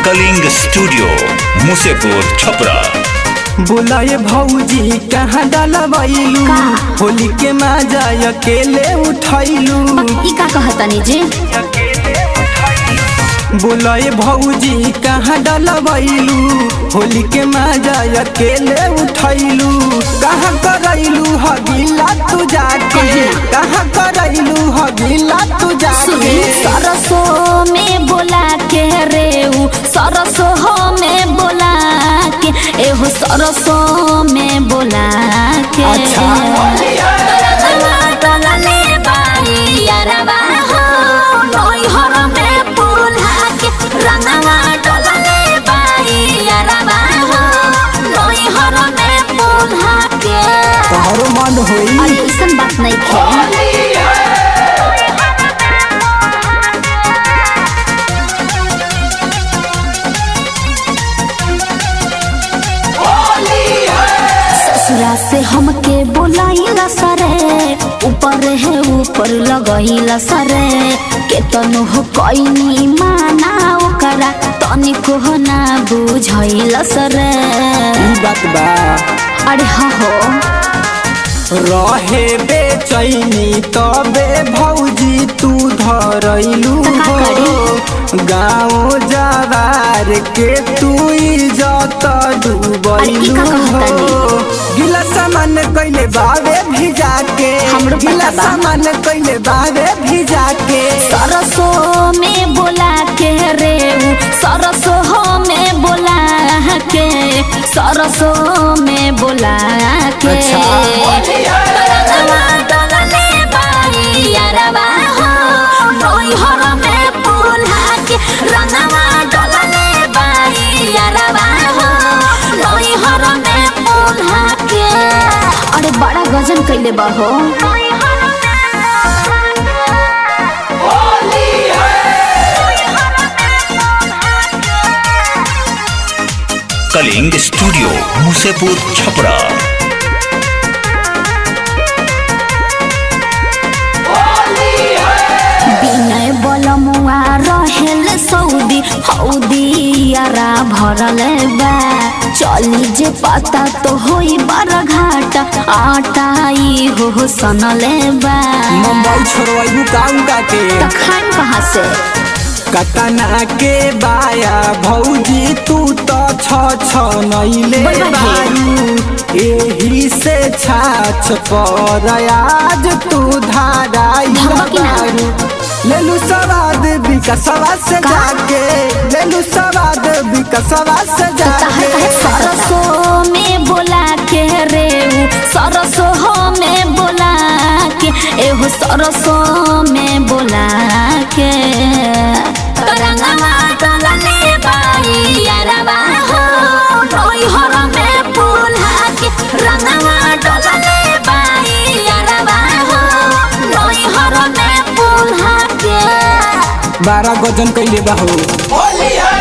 Kalinga studio Musepur Chhapra. बोलाए भौजी कहाँ डालबैलू होली के मजा अकेले उठैलू। का कहतनी जी बोलाए भौजी कहाँ डालबैलू होली के मजा अकेले उठैलू। कहाँ करैलू हगिला तू जाके कहाँ करैलू हगिला तू जाके। सरसों में बोला के रेऊ सरसों में बोला के एहो सरसों में बोला के। अच्छा तोहरो मन होई ऐसन बात नहीं खे। ससुरा से हमके बोलाइला सरे ऊपर है ऊपर लगाइला सरे के तनु हो कोई माना ओकरा तनिको ना बुझाइला सरे। बात बा अरे हाँ हो रहे बेचैनी तबे भौजी तू धरैलू हो। गाँव जवार के तू इज्जत डूबैलू हो। गिला सामान कैले बावे भिजा के गिला सामान कैले बावे भिजा के। सरसों में बोला के रेऊ सरसों में बोला के सरसों में बोला के। अरे बड़ा गजन कैले बाहो। कलिंग स्टूडियो मुसेपुर छपरा। बिनय बलमुआ रहेल सऊदी हौदी यारा भरल बा चली जे पता तो होई बड़ा घाटा आटाई हो सनल बा। मुंबई छोड़वाइबू काउंगा के तो खान कहाँ से कतना के बाया भौजी तू तो छ नैले बारू एही से छाछ पर आज तू धाराई बारू। लेलू सवाद विकसवा से जाके लेलू सवाद विकसवा से जाके। सरसों में बोला के रेऊ सरसों में बोला के एहो सरसों में बोला के। बारह गजन कैले बाहो।